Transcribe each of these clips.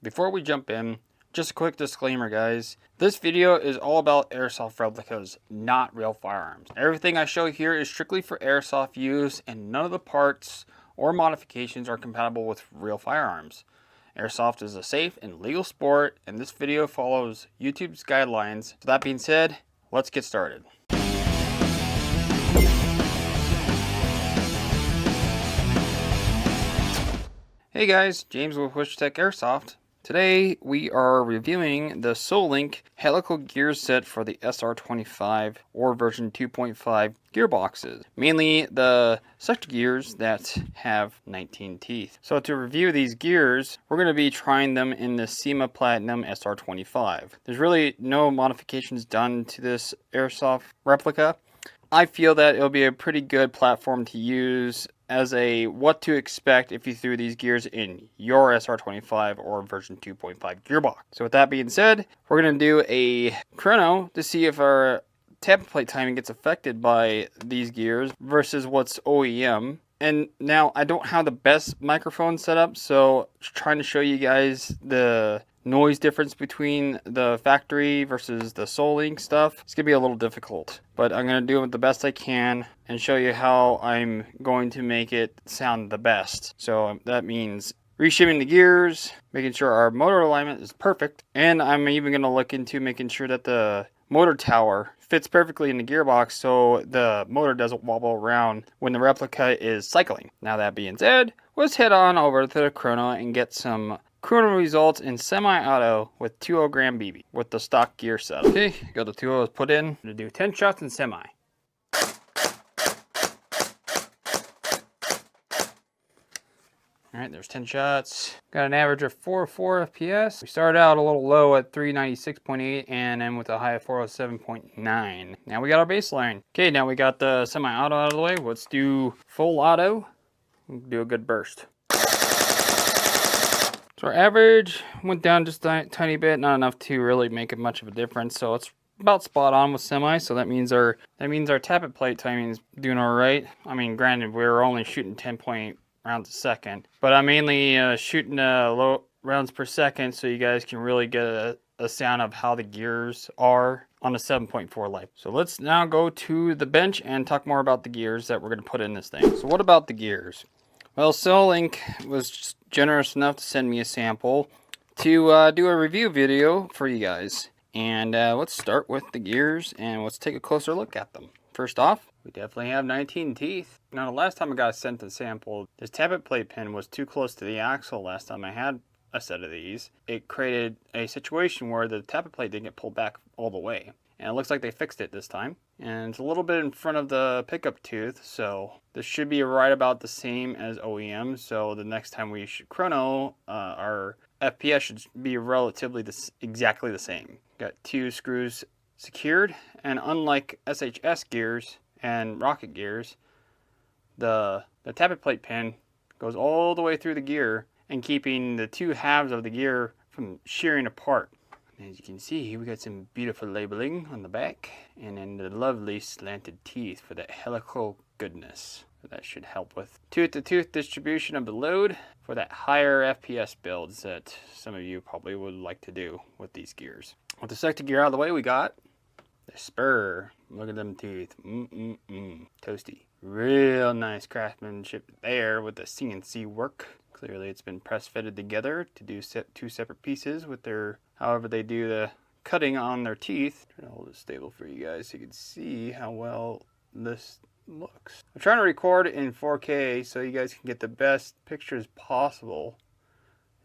Before we jump in, just a quick disclaimer, guys. This video is all about airsoft replicas, not real firearms. Everything I show here is strictly for airsoft use, and none of the parts or modifications are compatible with real firearms. Airsoft is a safe and legal sport, and this video follows YouTube's guidelines. So that being said, let's get started. Hey guys, James with Wyshtech Airsoft. Today we are reviewing the Solink Helical Gearset for the SR25 or version 2.5 gearboxes. Mainly the sector gears that have 19 teeth. So to review these gears, we're going to be trying them in the Cyma Platinum SR25. There's really no modifications done to this airsoft replica. I feel that it'll be a pretty good platform to use as a what to expect if you threw these gears in your SR25 or version 2.5 gearbox. So with that being said, we're going to do a chrono to see if our tap plate timing gets affected by these gears versus what's OEM. And now I don't have the best microphone setup, so trying to show you guys the noise difference between the factory versus the Solink stuff, it's gonna be a little difficult, but I'm gonna do it the best I can and show you how I'm going to make it sound the best. So that means reshimming the gears, making sure our motor alignment is perfect, and I'm even gonna look into making sure that the motor tower fits perfectly in the gearbox so the motor doesn't wobble around when the replica is cycling. Now that being said, let's head on over to the chrono and get some chrono results in semi-auto with 20 gram BB with the stock gear setup. Okay, got the 20s put in. I'm gonna do 10 shots in semi. Alright, there's 10 shots. Got an average of 404 FPS. We started out a little low at 396.8 and then with a high of 407.9. Now we got our baseline. Okay, now we got the semi-auto out of the way. Let's do full auto. Do a good burst. So our average went down just a tiny bit, not enough to really make it much of a difference. So it's about spot on with semi. So that means our tappet plate timing is doing all right. I mean, granted, we were only shooting 10.8 rounds a second, but I'm mainly shooting low rounds per second, so you guys can really get a sound of how the gears are on a 7.4 life. So let's now go to the bench and talk more about the gears that we're going to put in this thing. So what about the gears? Well, Solink was generous enough to send me a sample to do a review video for you guys. And let's start with the gears and let's take a closer look at them. First off, we definitely have 19 teeth. Now, the last time I got sent a sample, this tappet plate pin was too close to the axle last time I had a set of these. It created a situation where the tappet plate didn't get pulled back all the way. And it looks like they fixed it this time. And it's a little bit in front of the pickup tooth, so this should be right about the same as OEM. So the next time we shoot chrono, our FPS should be relatively exactly the same. Got 2 screws secured, and unlike SHS gears and rocket gears, the tappet plate pin goes all the way through the gear and keeping the 2 halves of the gear from shearing apart. As you can see, we got some beautiful labeling on the back, and then the lovely slanted teeth for that helical goodness. So that should help with tooth-to-tooth distribution of the load for that higher FPS builds that some of you probably would like to do with these gears. With the sector gear out of the way, we got the spur. Look at them teeth. Toasty. Real nice craftsmanship there with the CNC work. Clearly it's been press fitted together to do 2 separate pieces with their, however they do the cutting on their teeth. I'm trying to hold it stable for you guys so you can see how well this looks. I'm trying to record in 4K so you guys can get the best pictures possible.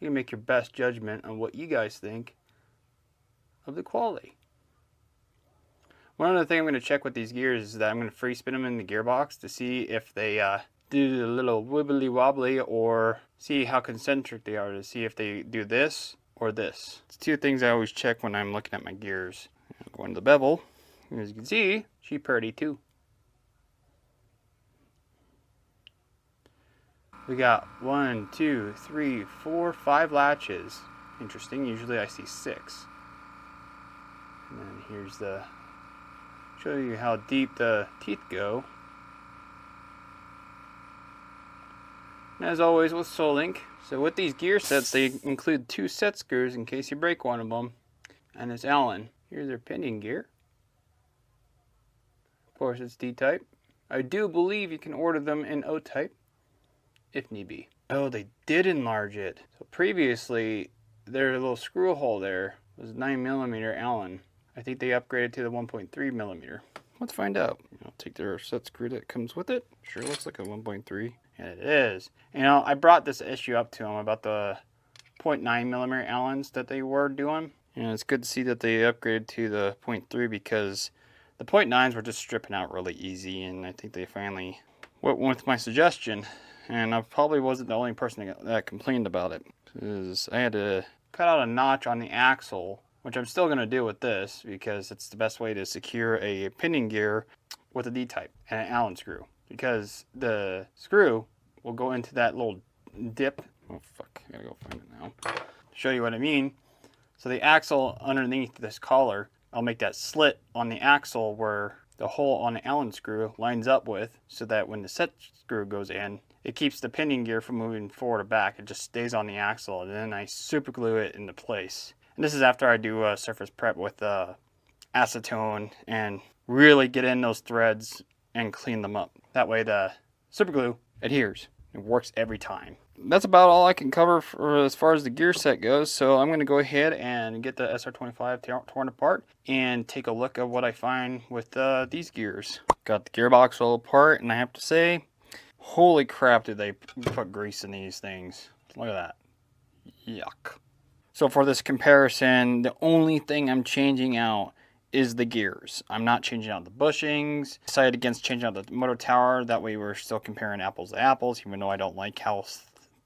You can make your best judgment on what you guys think of the quality. One other thing I'm going to check with these gears is that I'm going to free spin them in the gearbox to see if they do a little wibbly wobbly, or see how concentric they are, to see if they do this or this. It's 2 things I always check when I'm looking at my gears. Going to the bevel, as you can see, she's pretty too. We got 1, 2, 3, 4, 5 latches. Interesting, usually I see 6. And then here's the, show you how deep the teeth go. as always with Solink. So with these gear sets, they include 2 set screws in case you break one of them. And it's Allen. Here's their pinion gear. Of course, it's D-type. I do believe you can order them in O-type, if need be. Oh, they did enlarge it. So previously, their little screw hole there was 9mm Allen. I think they upgraded to the 1.3mm. Let's find out. I'll take their set screw that comes with it. Sure looks like a 1.3. And it is. You know, I brought this issue up to them about the 0.9mm Allens that they were doing. And it's good to see that they upgraded to the 0.3 because the 0.9s were just stripping out really easy. And I think they finally went with my suggestion. And I probably wasn't the only person that complained about it. Because I had to cut out a notch on the axle, which I'm still going to do with this because it's the best way to secure a pinion gear with a D-type and an Allen screw. Because the screw will go into that little dip. Oh fuck, I gotta go find it now. To show you what I mean. So the axle underneath this collar, I'll make that slit on the axle where the hole on the Allen screw lines up with, so that when the set screw goes in, it keeps the pinion gear from moving forward or back. It just stays on the axle, and then I super glue it into place. And this is after I do a surface prep with acetone and really get in those threads and clean them up. That way the super glue adheres. It works every time. That's about all I can cover for as far as the gear set goes. So I'm going to go ahead and get the SR25 torn apart and take a look at what I find with these gears. Got the gearbox all apart, and I have to say, holy crap, did they put grease in these things. Look at that. Yuck. So for this comparison, the only thing I'm changing out is the gears. I'm not changing out the bushings. I decided against changing out the motor tower. That way we're still comparing apples to apples, even though I don't like how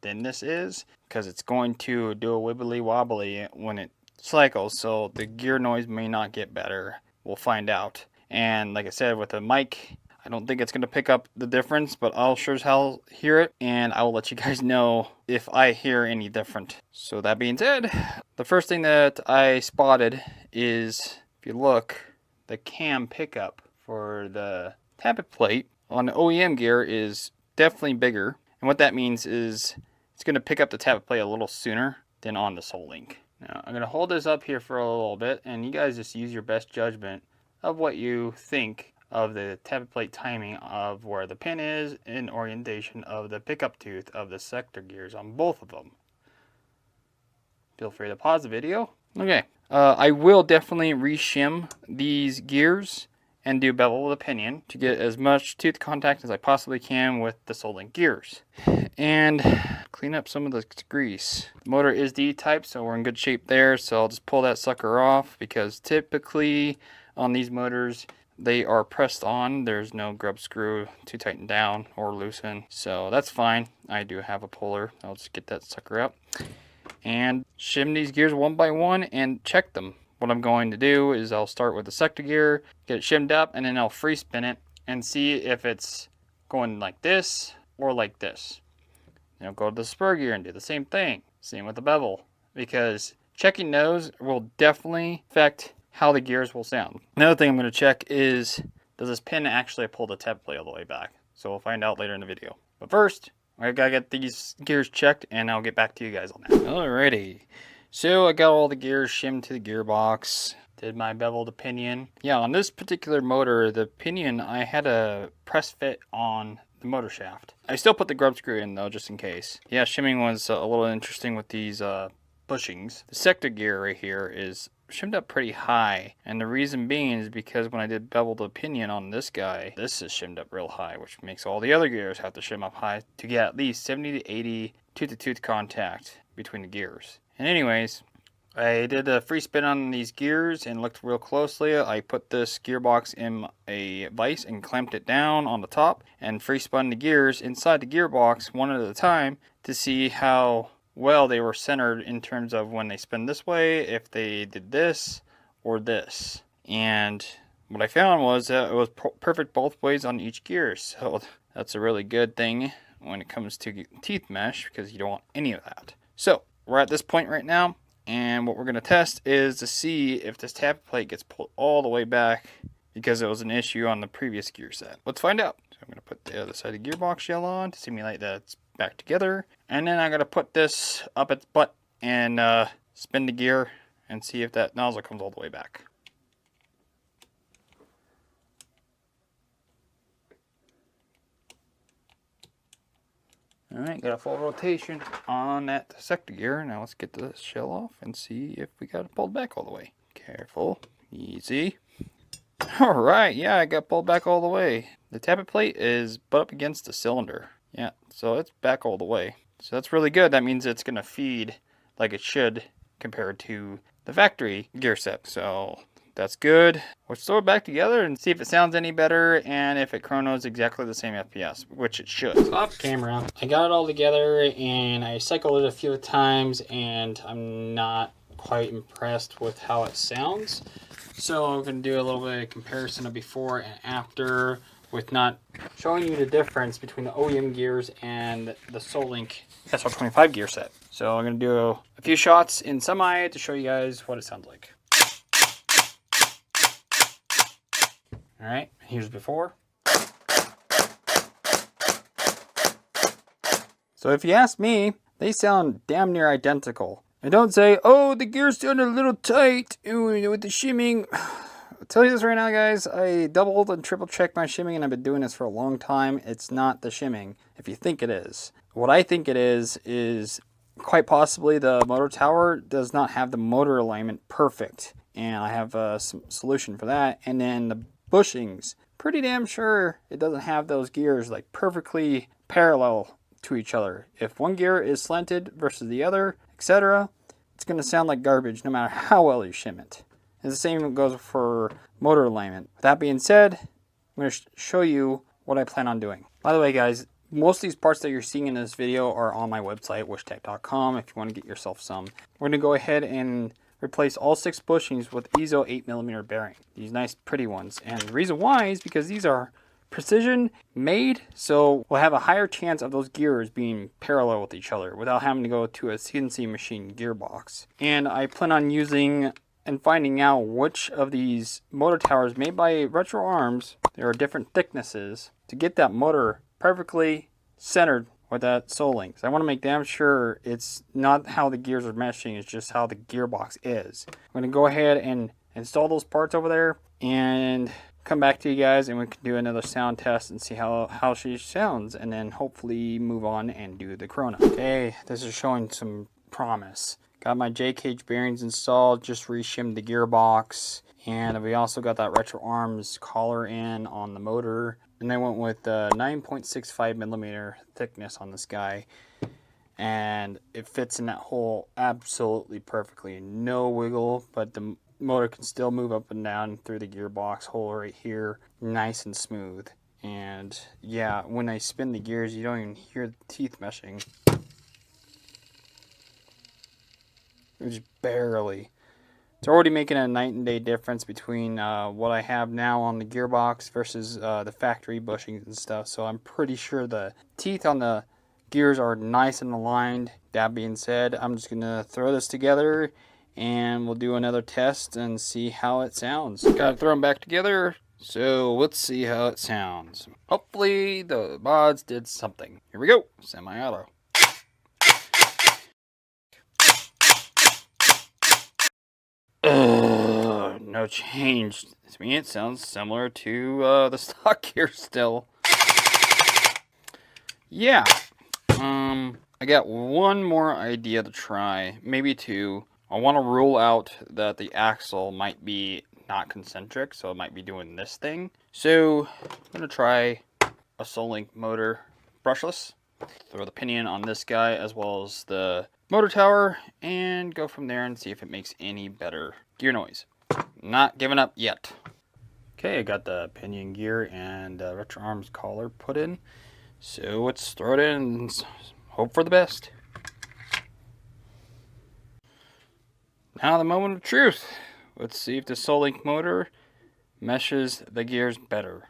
thin this is, because it's going to do a wibbly wobbly when it cycles, so the gear noise may not get better. We'll find out. And like I said, with the mic, I don't think it's going to pick up the difference, but I'll sure as hell hear it, and I will let you guys know if I hear any different. So that being said, the first thing that I spotted is, if you look, the cam pickup for the tappet plate on the OEM gear is definitely bigger. And what that means is it's going to pick up the tappet plate a little sooner than on the Solink. Now, I'm going to hold this up here for a little bit, and you guys just use your best judgment of what you think of the tappet plate timing of where the pin is in orientation of the pickup tooth of the sector gears on both of them. Feel free to pause the video. Okay, I will definitely reshim these gears and do bevel the pinion to get as much tooth contact as I possibly can with the Solink gears. And clean up some of the grease. The motor is D-type, so we're in good shape there, so I'll just pull that sucker off, because typically on these motors, they are pressed on. There's no grub screw to tighten down or loosen, so that's fine. I do have a puller. I'll just get that sucker out and shim these gears one by one and check them. What I'm going to do is I'll start with the sector gear, get it shimmed up, and then I'll free spin it and see if it's going like this or like this. Then I'll go to the spur gear and do the same thing. Same with the bevel, because checking those will definitely affect how the gears will sound. Another thing I'm going to check is, does this pin actually pull the tappet plate all the way back? So we'll find out later in the video. But first, I gotta get these gears checked, and I'll get back to you guys on that. Alrighty. So I got all the gears shimmed to the gearbox. Did my bevel the pinion. Yeah, on this particular motor, the pinion, I had a press fit on the motor shaft. I still put the grub screw in though, just in case. Yeah, shimming was a little interesting with these bushings. The sector gear right here is shimmed up pretty high, and the reason being is because when I did bevel the pinion on this guy, this is shimmed up real high, which makes all the other gears have to shim up high to get at least 70 to 80 tooth-to-tooth contact between the gears. And anyways, I did a free spin on these gears and looked real closely. I put this gearbox in a vise and clamped it down on the top and free spun the gears inside the gearbox one at a time to see how well they were centered in terms of when they spin this way, if they did this or this. And what I found was that it was perfect both ways on each gear, so that's a really good thing when it comes to teeth mesh, because you don't want any of that. So we're at this point right now, and what we're going to test is to see if this tappet plate gets pulled all the way back, because it was an issue on the previous gear set. Let's find out. So I'm going to put the other side of the gearbox shell on to simulate that it's back together. And then I gotta put this up its butt and spin the gear and see if that nozzle comes all the way back. Alright, got a full rotation on that sector gear. Now let's get the shell off and see if we got it pulled back all the way. Careful, easy. Alright, yeah, I got pulled back all the way. The tappet plate is butt up against the cylinder. Yeah, so it's back all the way. So that's really good. That means it's going to feed like it should compared to the factory gear set. So that's good. Let's throw it back together and see if it sounds any better and if it chronos exactly the same FPS, which it should. So off camera, I got it all together and I cycled it a few times and I'm not quite impressed with how it sounds. So I'm going to do a little bit of comparison of before and after with not showing you the difference between the OEM gears and the Solink SR25 gear set. So I'm going to do a few shots in semi to show you guys what it sounds like. Alright, here's before. So if you ask me, they sound damn near identical. And don't say, oh, the gears sound a little tight with the shimming. I'll tell you this right now, guys. I doubled and triple checked my shimming, and I've been doing this for a long time. It's not the shimming, if you think it is. What I think it is quite possibly the motor tower does not have the motor alignment perfect. And I have some solution for that. And then the bushings, pretty damn sure it doesn't have those gears like perfectly parallel to each other. If one gear is slanted versus the other, etc., it's going to sound like garbage no matter how well you shim it. And the same goes for motor alignment. With that being said, I'm going to show you what I plan on doing. By the way, guys, most of these parts that you're seeing in this video are on my website, wyshtech.com, if you want to get yourself some. We're going to go ahead and replace all 6 bushings with EZO 8mm bearing. These nice pretty ones. And the reason why is because these are precision made, so we'll have a higher chance of those gears being parallel with each other without having to go to a CNC machine gearbox. And I plan on using and finding out which of these motor towers made by Retro Arms, there are different thicknesses, to get that motor perfectly centered with that Solink. So I want to make damn sure it's not how the gears are meshing, it's just how the gearbox is. I'm going to go ahead and install those parts over there and come back to you guys, and we can do another sound test and see how she sounds, and then hopefully move on and do the chrono. Okay, this is showing some promise. Got my J-cage bearings installed, just reshimmed the gearbox, and we also got that Retro Arms collar in on the motor, and I went with 9.65mm thickness on this guy, and it fits in that hole absolutely perfectly. No wiggle, but the motor can still move up and down through the gearbox hole right here, nice and smooth. And yeah, when I spin the gears, you don't even hear the teeth meshing. It's barely. It's already making a night and day difference between what I have now on the gearbox versus the factory bushings and stuff. So I'm pretty sure the teeth on the gears are nice and aligned. That being said, I'm just gonna throw this together and we'll do another test and see how it sounds. Gotta throw them back together, so let's see how it sounds. Hopefully the mods did something. Here we go, semi-auto. No change. To me it sounds similar to the stock gear still. Yeah. I got one more idea to try, maybe two. I want to rule out that the axle might be not concentric, so it might be doing this thing. So I'm going to try a Solink motor brushless. Throw the pinion on this guy as well as the motor tower and go from there and see if it makes any better gear noise. Not giving up yet. Okay, I got the pinion gear and Retro Arms collar put in. So let's throw it in and hope for the best. Now the moment of truth. Let's see if the Solink motor meshes the gears better.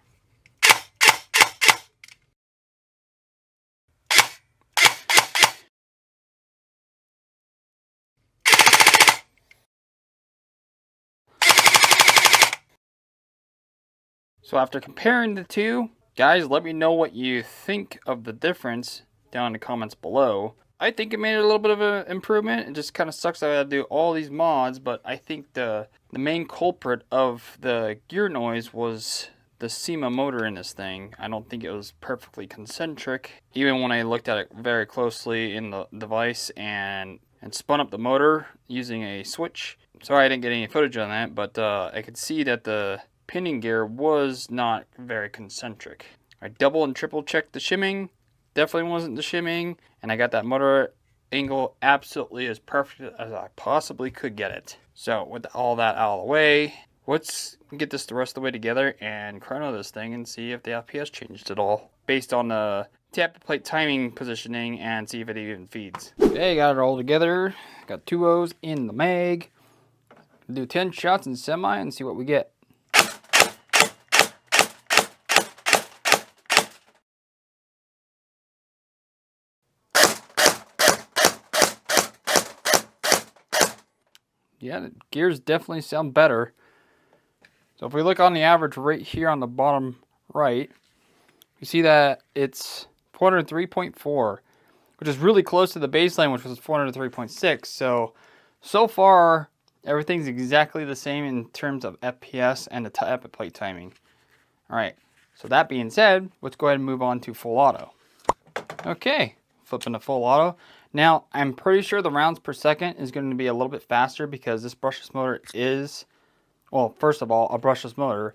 So after comparing the two, guys, let me know what you think of the difference down in the comments below. I think it made it a little bit of an improvement. It just kind of sucks that I had to do all these mods, but I think the main culprit of the gear noise was the Cyma motor in this thing. I don't think it was perfectly concentric. Even when I looked at it very closely in the device and spun up the motor using a switch. Sorry I didn't get any footage on that, but I could see that the pinion gear was not very concentric. I double and triple checked the shimming. Definitely wasn't the shimming, and I got that motor angle absolutely as perfect as I possibly could get it. So with all that out of the way, let's get this the rest of the way together and chrono this thing and see if the FPS changed at all based on the tap plate timing positioning and see if it even feeds. Okay, got it all together. Got 2 O's in the mag. Do 10 shots in semi and see what we get. Yeah, the gears definitely sound better. So if we look on the average right here on the bottom right, you see that it's 403.4, which is really close to the baseline, which was 403.6. So far, everything's exactly the same in terms of FPS and the tap plate timing. All right, so that being said, let's go ahead and move on to full auto. Okay, flipping to full auto. Now, I'm pretty sure the rounds per second is going to be a little bit faster because this brushless motor is, well, first of all, a brushless motor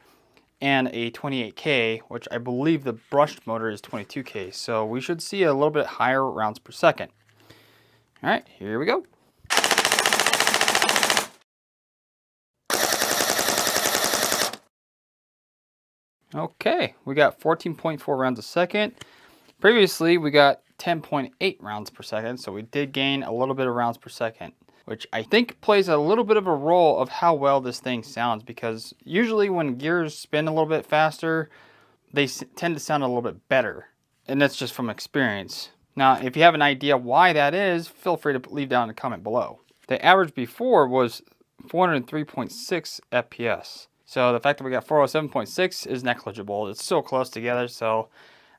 and a 28K, which I believe the brushed motor is 22K. So we should see a little bit higher rounds per second. All right, here we go. Okay, we got 14.4 rounds a second. Previously, we got 10.8 rounds per second, so we did gain a little bit of rounds per second, which I think plays a little bit of a role of how well this thing sounds, because usually when gears spin a little bit faster, they tend to sound a little bit better, and that's just from experience. Now, if you have an idea why that is, feel free to leave down a comment below. The average before was 403.6 FPS, so the fact that we got 407.6 is negligible. It's so close together, so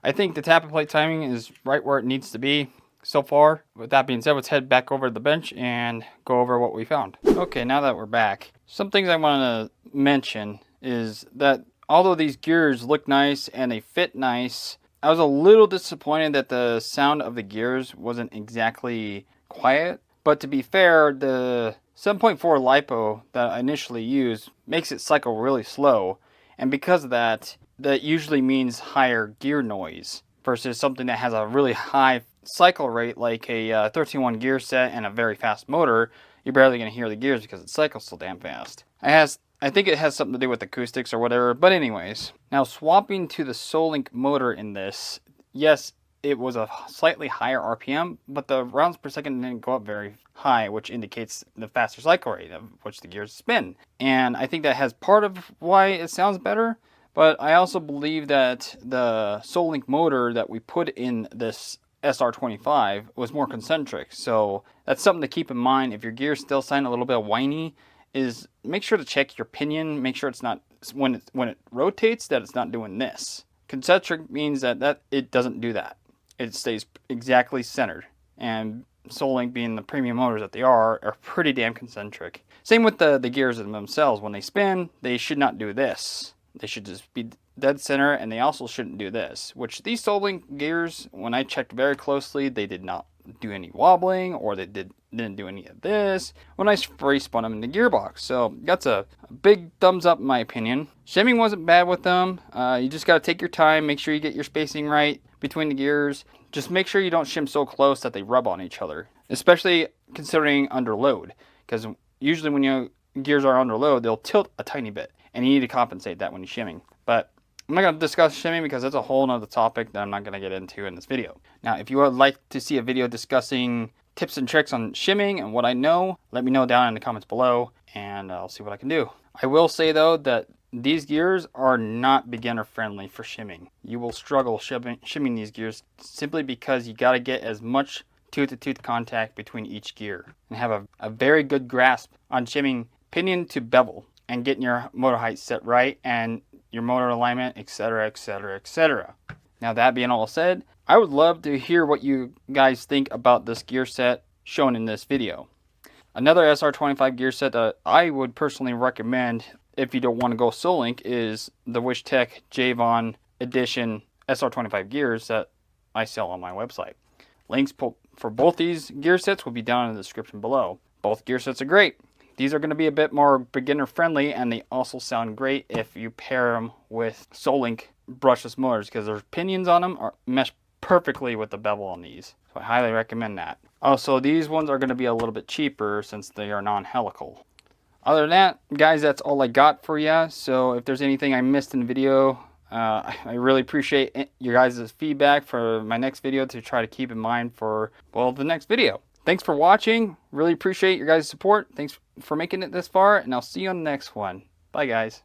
I think the tap plate timing is right where it needs to be so far. With that being said, let's head back over to the bench and go over what we found. Okay, now that we're back, some things I want to mention is that although these gears look nice and they fit nice, I was a little disappointed that the sound of the gears wasn't exactly quiet. But to be fair, the 7.4 LiPo that I initially used makes it cycle really slow. And because of that, that usually means higher gear noise versus something that has a really high cycle rate like a 13-1 gear set and a very fast motor. You're barely going to hear the gears because it cycles so damn fast. I think it has something to do with acoustics or whatever, but anyways. Now swapping to the Solink motor in this, yes, it was a slightly higher RPM, but the rounds per second didn't go up very high, which indicates the faster cycle rate of which the gears spin. And I think that has part of why it sounds better. But I also believe that the Solink motor that we put in this SR25 was more concentric. So that's something to keep in mind if your gears still sound a little bit whiny, is make sure to check your pinion, make sure it's not, when it rotates, that it's not doing this. Concentric means that it doesn't do that. It stays exactly centered. And Solink, being the premium motors that they are pretty damn concentric. Same with the gears themselves. When they spin, they should not do this. They should just be dead center, and they also shouldn't do this, which these Solink gears, when I checked very closely, they did not do any wobbling, or they didn't do any of this when I free spun them in the Gearbox. So that's a big thumbs up in my opinion. Shimming wasn't bad with them. You just got to take your time, make sure you get your spacing right between the gears. Just make sure you don't shim so close that they rub on each other, especially considering under load, because usually when your gears are under load, they'll tilt a tiny bit. And you need to compensate that when you're shimming. But I'm not going to discuss shimming because that's a whole nother topic that I'm not going to get into in this video. Now, if you would like to see a video discussing tips and tricks on shimming and what I know, let me know down in the comments below, and I'll see what I can do. I will say, though, that these gears are not beginner friendly for shimming. You will struggle shimming these gears simply because you got to get as much tooth-to-tooth contact between each gear and have a very good grasp on shimming pinion to bevel, and getting your motor height set right and your motor alignment, etc., etc., etc. Now that being all said, I would love to hear what you guys think about this gear set shown in this video. Another SR25 gear set that I would personally recommend if you don't want to go Solink is the Wyshtech Javon Edition SR25 gears that I sell on my website. Links for both these gear sets will be down in the description below. Both gear sets are great. These are going to be a bit more beginner friendly, and they also sound great if you pair them with Solink brushless motors, because their pinions on them mesh perfectly with the bevel on these. So I highly recommend that. Also, these ones are going to be a little bit cheaper since they are non-helical. Other than that, guys, that's all I got for you. So if there's anything I missed in the video, I really appreciate your guys' feedback for my next video to try to keep in mind for, well, the next video. Thanks for watching. Really appreciate your guys' support. Thanks for making it this far, and I'll see you on the next one. Bye, guys.